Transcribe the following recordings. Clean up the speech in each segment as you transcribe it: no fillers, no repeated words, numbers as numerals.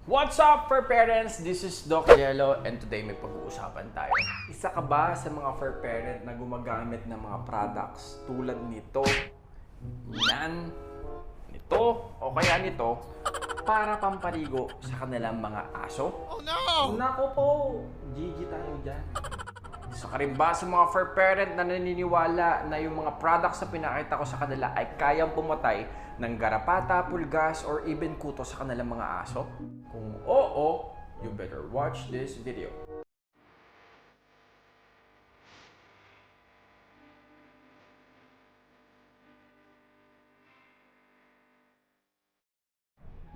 What's up, fur parents? This is Doc Jello and today may pag-uusapan tayo. Isa ka ba sa mga fur parent na gumagamit ng mga products tulad nito, yan, nito, o kaya nito para pampaligo sa kanilang mga aso? Oh no! Nako po, GG tayo dyan. So ka rin ba sa mga fur parent na naniniwala na yung mga products na pinakita ko sa kanila ay kayang pumatay ng garapata, pulgas, or even kuto sa kanilang mga aso? Kung oo, you better watch this video.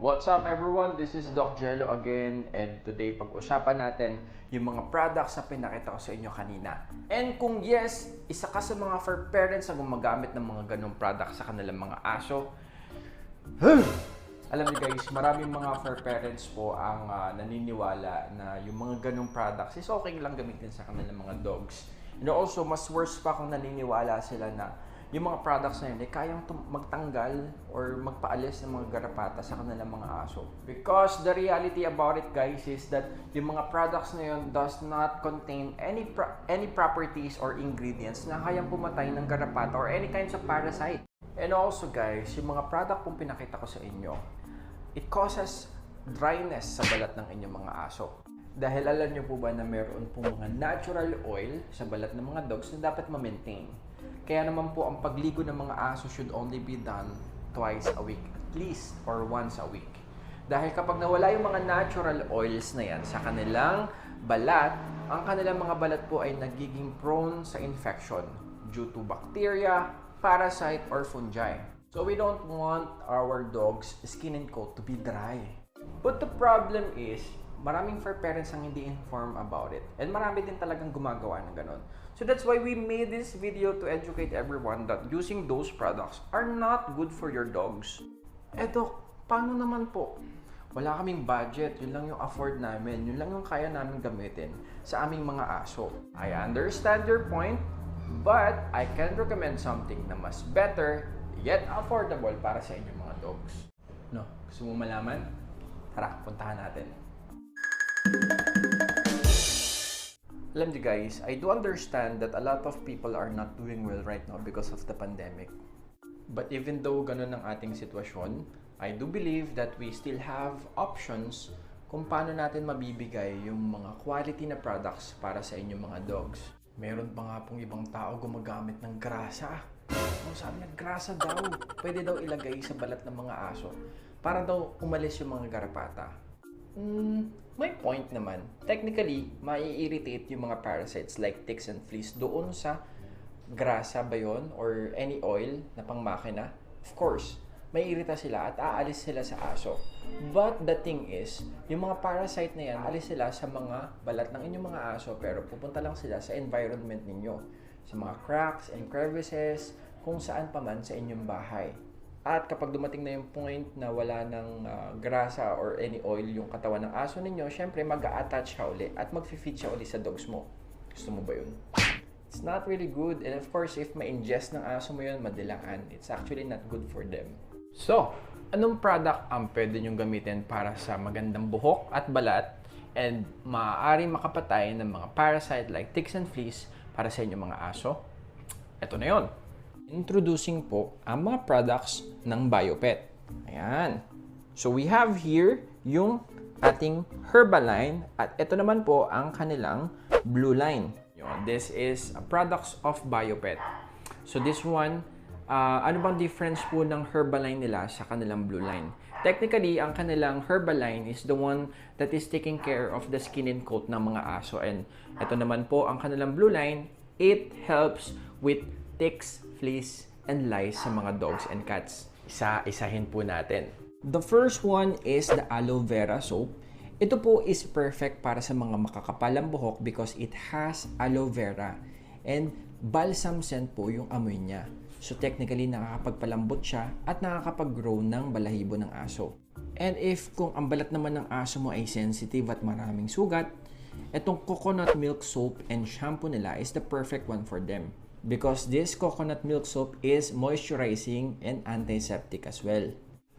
What's up everyone? This is Doc Jello again and today pag-usapan natin yung mga products na pinakita ko sa inyo kanina. And kung yes, isa ka sa mga fur parents na gumagamit ng mga ganong products sa kanilang mga aso, alam niyo guys, maraming mga fur parents po ang naniniwala na yung mga ganong products is okay lang gamitin sa kanilang mga dogs. And also, mas worse pa kung naniniwala sila na yung mga products na yun ay kayang magtanggal or magpaalis ng mga garapata sa kanilang mga aso. Because the reality about it guys is that yung mga products na yun does not contain any properties or ingredients na kayang pumatay ng garapata or any kinds of parasite. And also guys, yung mga product pong pinakita ko sa inyo, it causes dryness sa balat ng inyong mga aso. Dahil alam nyo po ba na meron pong mga natural oil sa balat ng mga dogs na dapat ma-maintain. Kaya naman po ang pagligo ng mga aso should only be done twice a week at least or once a week. Dahil kapag nawala yung mga natural oils na yan sa kanilang balat, ang kanilang mga balat po ay nagiging prone sa infection due to bacteria, parasite, or fungi. So we don't want our dog's skin and coat to be dry. But the problem is, maraming fur parents ang hindi informed about it. And marami din talagang gumagawa ng ganon. So that's why we made this video to educate everyone that using those products are not good for your dogs. Eto, paano naman po? Wala kaming budget, yun lang yung afford namin, yun lang yung kaya namin gamitin sa aming mga aso. I understand your point, but I can recommend something na mas better, yet affordable para sa inyong mga dogs. No, gusto mo malaman? Tara, puntahan natin. Alam niyo guys, I do understand that a lot of people are not doing well right now because of the pandemic. But even though ganun ang ating sitwasyon, I do believe that we still have options kung paano natin mabibigay yung mga quality na products para sa inyong mga dogs. Meron pa nga pong ibang tao gumagamit ng grasa. Sabi niya, grasa daw. Pwede daw ilagay sa balat ng mga aso para daw umalis yung mga garapata. May point naman. Technically, mai-irritate yung mga parasites like ticks and fleas doon sa grasa ba yun or any oil na pang makina. Of course, may irita sila at aalis sila sa aso. But the thing is, yung mga parasite na yan, aalis sila sa mga balat ng inyong mga aso pero pupunta lang sila sa environment ninyo. Sa mga cracks and crevices, kung saan pa man sa inyong bahay. At kapag dumating na yung point na wala ng grasa or any oil yung katawan ng aso ninyo, syempre mag-a-attach siya uli at mag-feed siya uli sa dogs mo. Gusto mo ba yun? It's not really good. And of course, if ma-ingest ng aso mo yun, madilaan. It's actually not good for them. So, anong product ang pwede nyong gamitin para sa magandang buhok at balat and maaaring makapatay ng mga parasite like ticks and fleas para sa inyong mga aso? Ito na yun. Introducing po ang mga products ng Biopet. Ayan. So we have here yung ating Herbaline at ito naman po ang kanilang Blue Line. This is products of Biopet. So this one, ano bang difference po ng Herbaline nila sa kanilang Blue Line? Technically, ang kanilang Herbaline is the one that is taking care of the skin and coat ng mga aso. And ito naman po ang kanilang Blue Line, it helps with ticks, fleas, and lice sa mga dogs and cats. Isa-isahin po natin. The first one is the aloe vera soap. Ito po is perfect para sa mga makakapalang buhok because it has aloe vera and balsam scent po yung amoy niya. So technically, nakakapagpalambot siya at nakakapag-grow ng balahibo ng aso. And if kung ang balat naman ng aso mo ay sensitive at maraming sugat, itong coconut milk soap and shampoo nila is the perfect one for them. Because this coconut milk soap is moisturizing and antiseptic as well.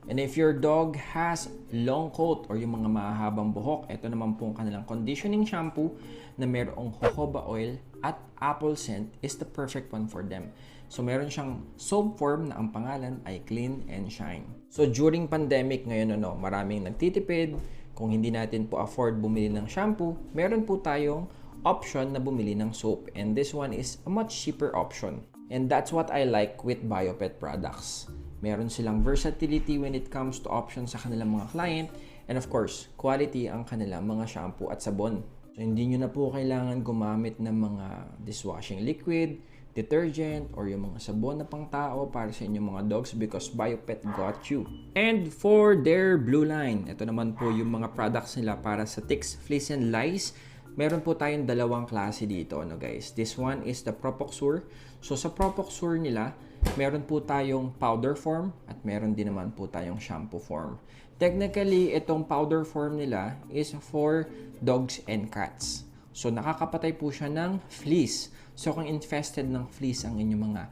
And if your dog has long coat or yung mga mahahabang buhok, ito naman pong kanilang conditioning shampoo na merong jojoba oil at apple scent is the perfect one for them. So meron siyang soap form na ang pangalan ay Clean and Shine. So during pandemic ngayon, maraming nagtitipid. Kung hindi natin po afford bumili ng shampoo, meron po tayong option na bumili ng soap. And this one is a much cheaper option. And that's what I like with Biopet products. Meron silang versatility when it comes to options sa kanilang mga client. And of course, quality ang kanilang mga shampoo at sabon. So hindi nyo na po kailangan gumamit ng mga dishwashing liquid, detergent, or yung mga sabon na pang tao para sa inyong mga dogs because Biopet got you. And for their blue line, ito naman po yung mga products nila para sa ticks, fleas, and lice. Meron po tayong dalawang klase dito, guys. This one is the Propoxur. So sa Propoxur nila, meron po tayong powder form at meron din naman po tayong shampoo form. Technically, itong powder form nila is for dogs and cats. So nakakapatay po siya ng fleas. So kung infested ng fleas ang inyong mga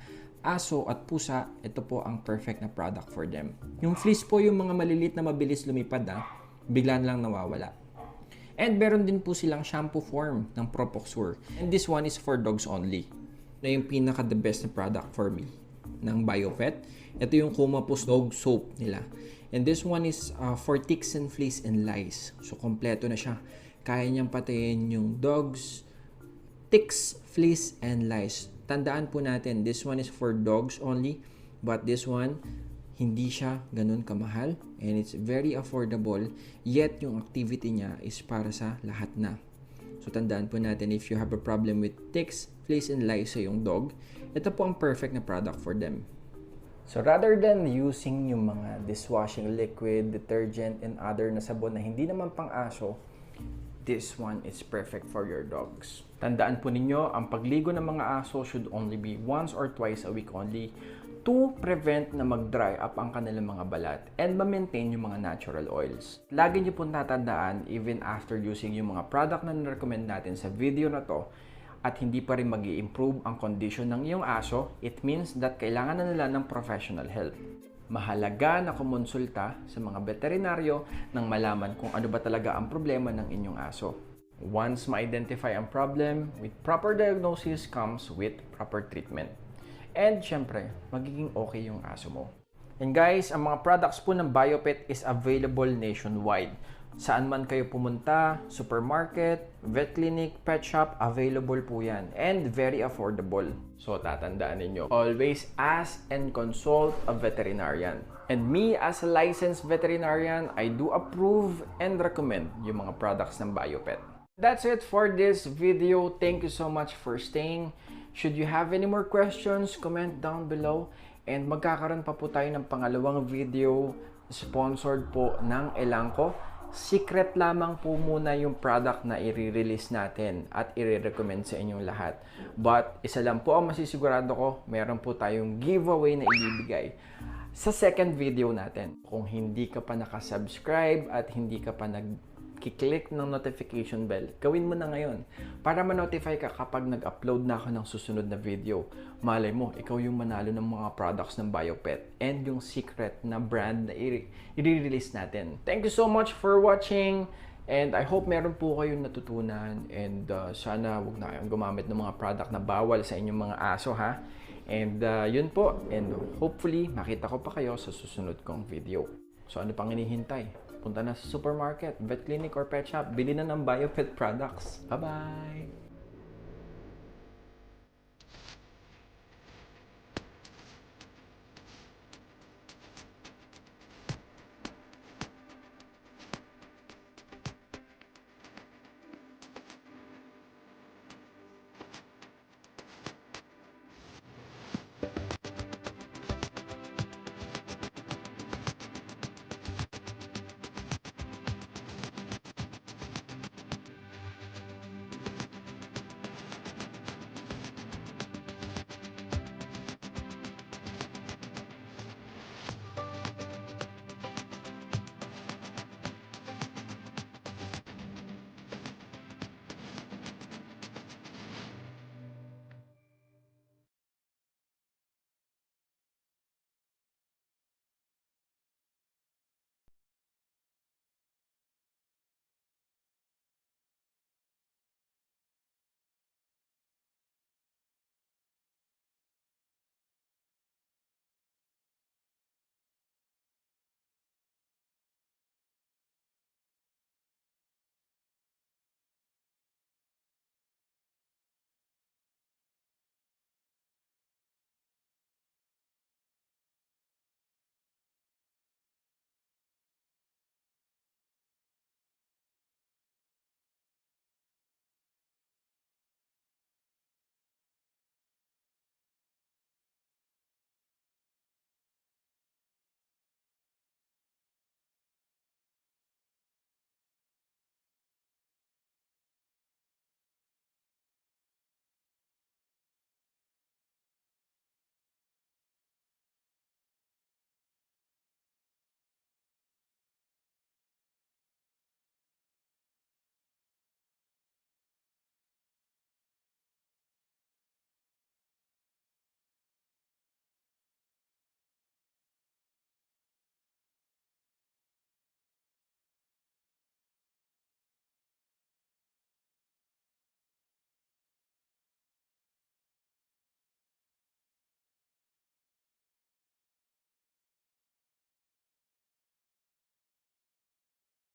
aso at pusa, ito po ang perfect na product for them. Yung fleas po yung mga malilit na mabilis lumipad, bigla lang nawawala. And meron din po silang shampoo form ng Propoxur. And this one is for dogs only. Na yung pinaka the best na product for me ng Biopet. Ito yung Comapus Dog Soap nila. And this one is for ticks and fleas and lice. So kompleto na siya. Kaya niyang patayin yung dogs, ticks, fleas, and lice. Tandaan po natin, this one is for dogs only. But this one, hindi siya ganun kamahal and it's very affordable, yet yung activity niya is para sa lahat na. So tandaan po natin, if you have a problem with ticks, fleas, and lice sa yung dog, ito po ang perfect na product for them. So rather than using yung mga dishwashing liquid, detergent, and other na sabon na hindi naman pang aso, this one is perfect for your dogs. Tandaan po ninyo, ang pagligo ng mga aso should only be once or twice a week only to prevent na mag-dry up ang kanilang mga balat and ma-maintain yung mga natural oils. Lagi niyo pong tatandaan, even after using yung mga product na na-recommend natin sa video na to, at hindi pa rin mag-i-improve ang condition ng iyong aso, it means that kailangan na nila ng professional help. Mahalaga na kumonsulta sa mga veterinaryo nang malaman kung ano ba talaga ang problema ng inyong aso. Once ma-identify ang problem, with proper diagnosis comes with proper treatment. And syempre, magiging okay yung aso mo. And guys, ang mga products po ng Biopet is available nationwide. Saan man kayo pumunta, supermarket, vet clinic, pet shop, available po yan. And very affordable. So tatandaan ninyo, always ask and consult a veterinarian. And me as a licensed veterinarian, I do approve and recommend yung mga products ng Biopet. That's it for this video. Thank you so much for staying. Should you have any more questions, comment down below. And magkakaroon pa po tayo ng pangalawang video sponsored po ng Elanco. Secret lamang po muna yung product na i-release natin at i-recommend sa inyong lahat. But isa lang po ang masisigurado ko, meron po tayong giveaway na ibibigay sa second video natin. Kung hindi ka pa nakasubscribe at hindi ka pa nag-click ng notification bell, gawin mo na ngayon para ma-notify ka kapag nag-upload na ako ng susunod na video. Malay mo, ikaw yung manalo ng mga products ng Biopet and yung secret na brand na i-release natin. Thank you so much for watching and I hope meron po kayong natutunan and sana wag na kayong gumamit ng mga product na bawal sa inyong mga aso, ha? And yun po, and hopefully makita ko pa kayo sa susunod kong video. So ano pang hinihintay? Punta na sa supermarket, vet clinic, or pet shop. Bili na ng Biopet products. Bye-bye!